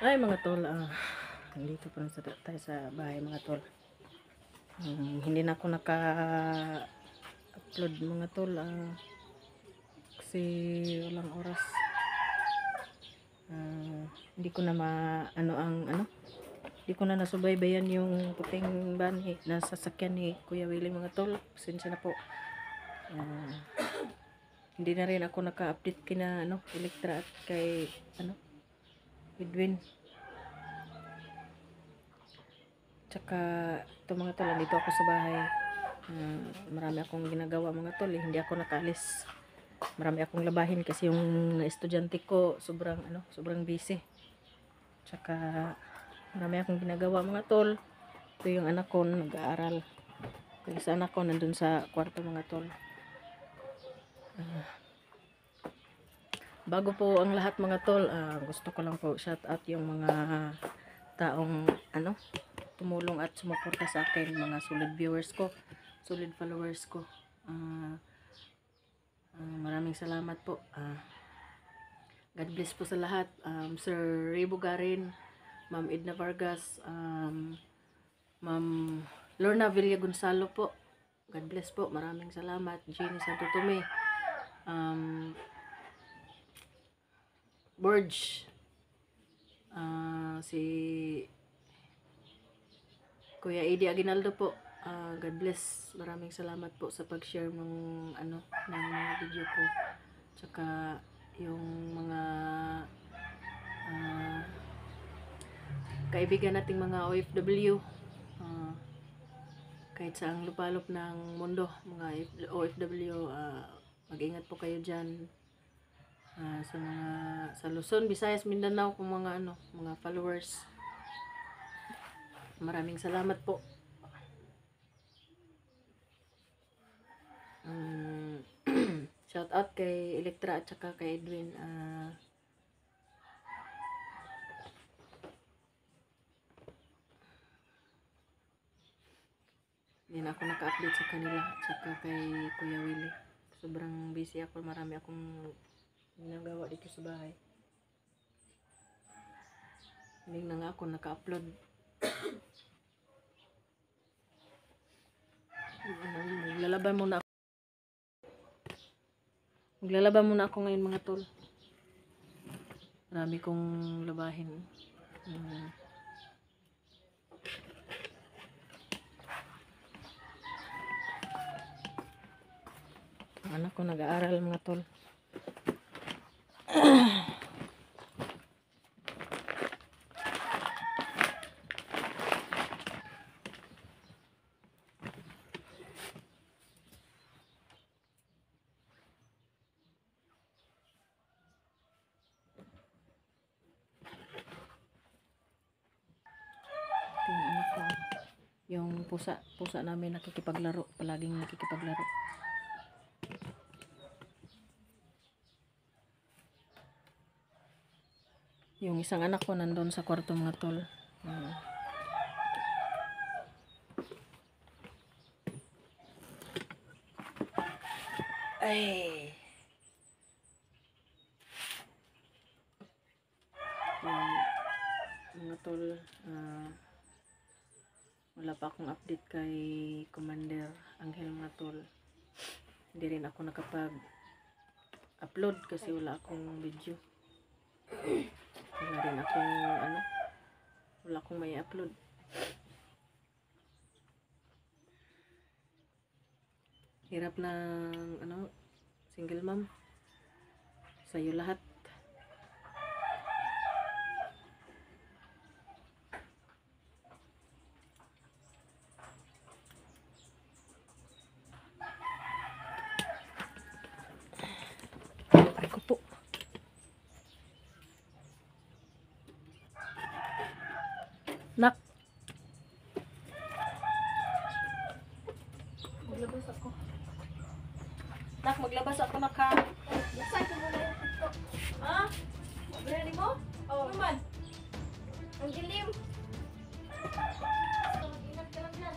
Ay mga tol, nandito pa rin tayo sa bahay mga tol. Hindi na ako naka-upload mga tol, kasi walang oras. Hindi ko na hindi ko na nasubaybayan yung puting bani na sasakyan ni Kuya Willie mga tol. Pasensya na po. Hindi na rin ako naka-update kina Electra at kay Edwin. Tsaka ito mga tol, dito ako sa bahay. Marami akong ginagawa mga tol, hindi ako nakaalis. Marami akong labahin kasi yung estudyante ko sobrang busy. Tsaka marami akong ginagawa mga tol. Ito yung anak ko nag-aaral. Yung isa anak ko nandun sa kwarto mga tol. Bago po ang lahat mga tol, gusto ko lang po shout out yung mga taong tumulong at sumuporta sa akin, mga solid viewers ko, solid followers ko. Maraming salamat po. God bless po sa lahat. Sir Ray Bugarin, Ma'am Edna Vargas, Ma'am Lorna Villa Gonzalo po. God bless po. Maraming salamat. Jenny Santo Tome, Borge, si Kuya Eddie Aguinaldo po. God bless. Maraming salamat po sa pag-share ng mga video ko. Tsaka yung mga kaibigan nating mga OFW, kahit saang lupalop ng mundo, mga OFW, mag-ingat po kayo dyan. Sa Luzon, Visayas, Mindanao, kung mga followers. Maraming salamat po. Shout out kay Electra at saka kay Edwin. Hindi na ako naka-update sa kanila at saka kay Kuya Willie. Sobrang busy ako. Marami akong ginagawa dito sa bahay. Hindi na nga ako naka-upload. Maglalaban muna ako. Maglalaban muna ako ngayon mga tol. Marami kong labahin. Anak ko nag-aaral mga tol. Yung anak ko, yung pusa namin nakikipaglaro, palaging nakikipaglaro. Yung isang anak ko nandun sa kwarto mga tol. Ay. Mga tol, wala pa akong update kay Commander Angel mga tol. Hindi rin ako nakapag-upload kasi wala akong video. Wala akong may upload. Hirap ng single mom. Sa'yo lahat. Ay ko po. Nak. Maglabas ako. Nak, maglabas ako nak ha. Nasaan ko muna yung TikTok? Ha? Ready mo? Oh. Naman. Ang dilim. Ingat ka lang yan.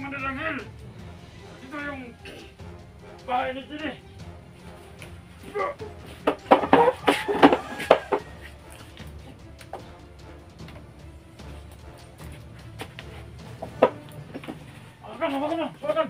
mananangil. Ito yung bahay ni Tini. Hawakan mo, hawakan.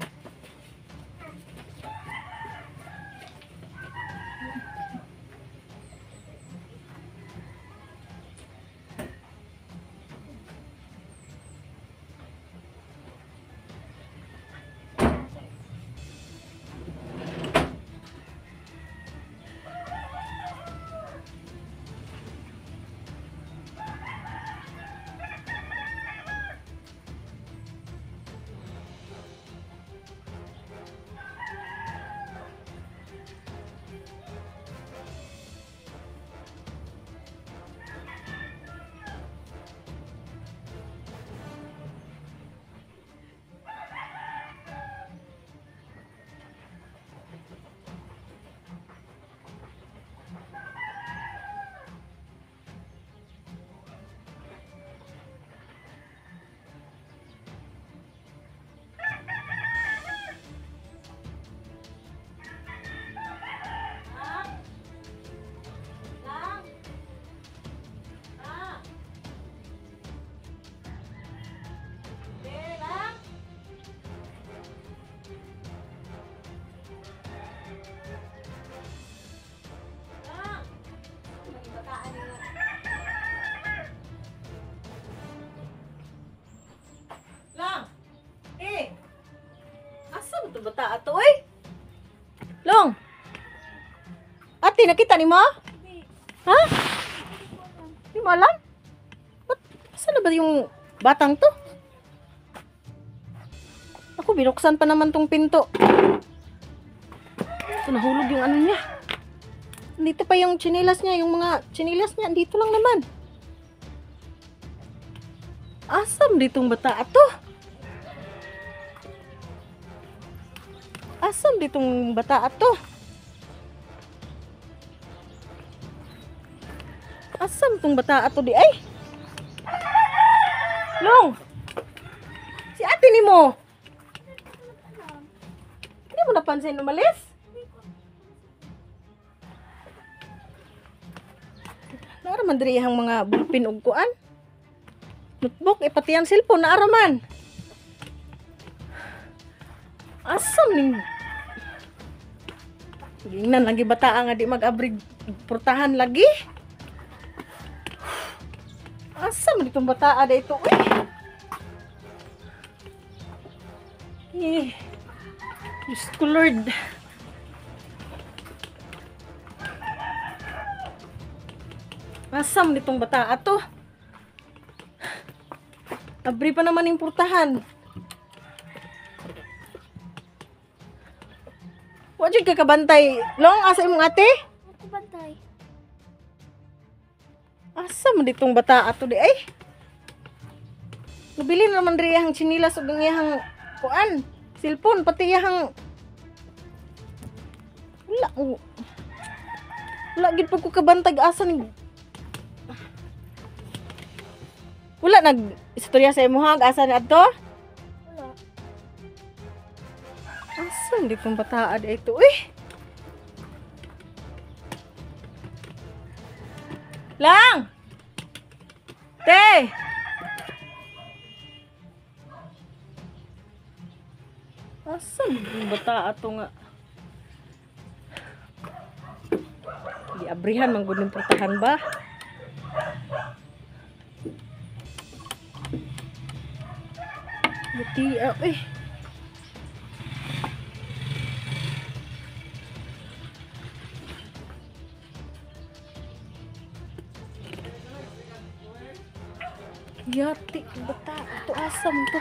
Bata ato oy. Long. Ate, nakita ni mo? Ha? Di mo alam? Ba't, saan na ba yung batang to? Ako, binuksan pa naman tong pinto. Ito, nahulog yung ano niya. Dito pa yung chinilas niya, yung mga chinilas niya, dito lang naman. Asam ditong bata ato? Asam ditong bata ato? Asam tong bata ato di ay? Long! Si ate ni mo! Hindi mo napansin umalis? Naaraman diri ang mga bulpin ug kuan. Notebook, pati ang cellphone naaraman. Asam ning gingnan lagi bata nga di mag-abrig portahan lagi. Asam ditong bata ada ito eh. Diyos ko Lord. Asam ditong bata ato. Abri pa naman yung portahan. Wajud ka kabantay. Long, asa imong ate? Ako bantay. Asa man ditong bata ato di ay? Nabili na naman rin yung chinilas o yung kuan. Cellphone, pati yung wala. Wala gid po ko kabantag asa ni. Wala nag-istorya sa imo ha, asa ni adto? Wala. Asan di pong bata ada ito eh? Lang! Te! Asan yung bata ato nga? Di abrihan manggod ng portahan ba? Buti eh. Yati, bata, ito asam to.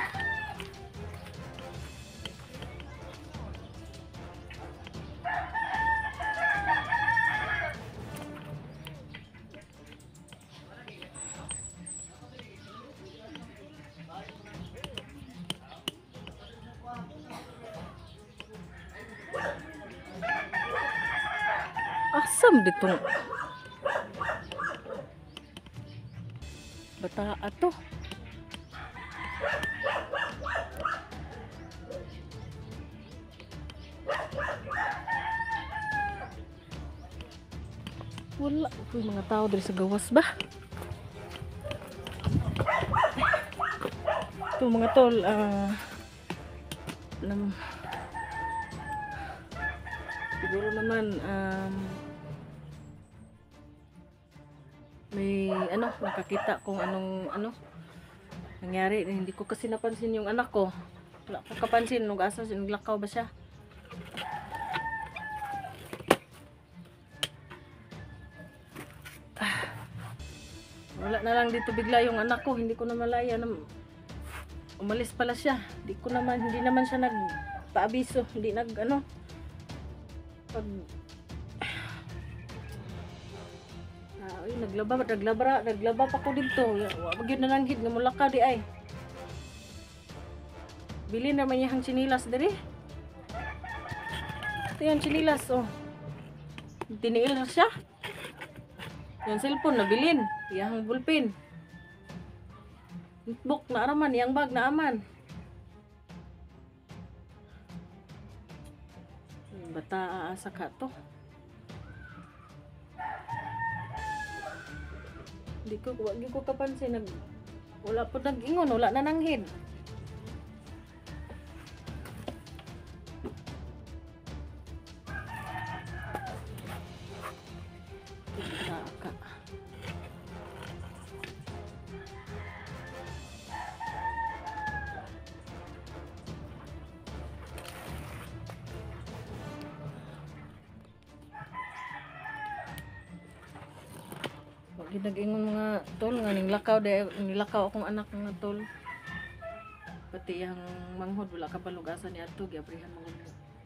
Asam ditong bata ato. Wala. Uy, mga tao diri sa gawas ba? Ito mga tol, siguro naman, may nakakita kung anong nangyari. Hindi ko kasi napansin yung anak ko. Wala ko kapansin nung asa, naglakaw ba siya? Wala na lang dito bigla yung anak ko. Hindi ko na malaya na umalis pala siya. Hindi naman siya nagpaabiso. Hindi pag naglaba pa ko dito. Wag yun na nanghid nga mulakaw di ay. Bilin naman niya ang chinilas diri. Ito yung chinilas oh. Tiniil na siya. Yung cellphone nabilin, yang bulpin. Notebook na araman, yang bag na aman. Bata aasa ka to. Di ko kapansin wala po nag-ingon, wala na nanghid. Ginag-ingon mga tol nga nilakaw akong anak nga tol. Pati yang manghod wala ka balugasan ni adto giabrihan mo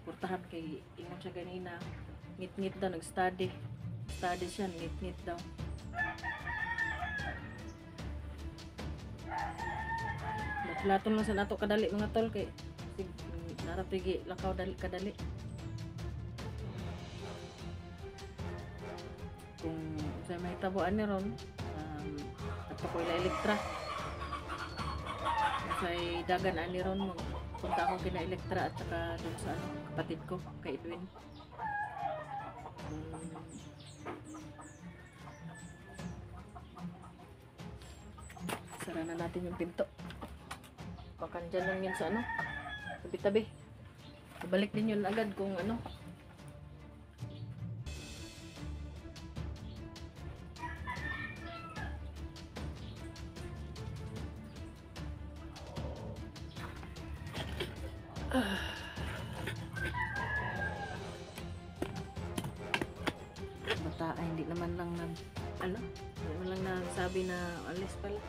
portahan kay ingon siya ganina. Ngit-ngit daw nag-study. Study siya ngit-ngit daw. Laton lang sa nato kadali mga tol kay narapigi lakaw dali kadali. Kung sa may tabuan ni ron at ako ila elektra sa dagan ani ron punta ako kina elektra at saka doon sa kapatid ko kay Edwin. Sara na natin yung pinto, baka dyan lang yun sa tabi-tabi. Balik din yun agad kung bata ay hindi naman lang nagsabi na alis pala.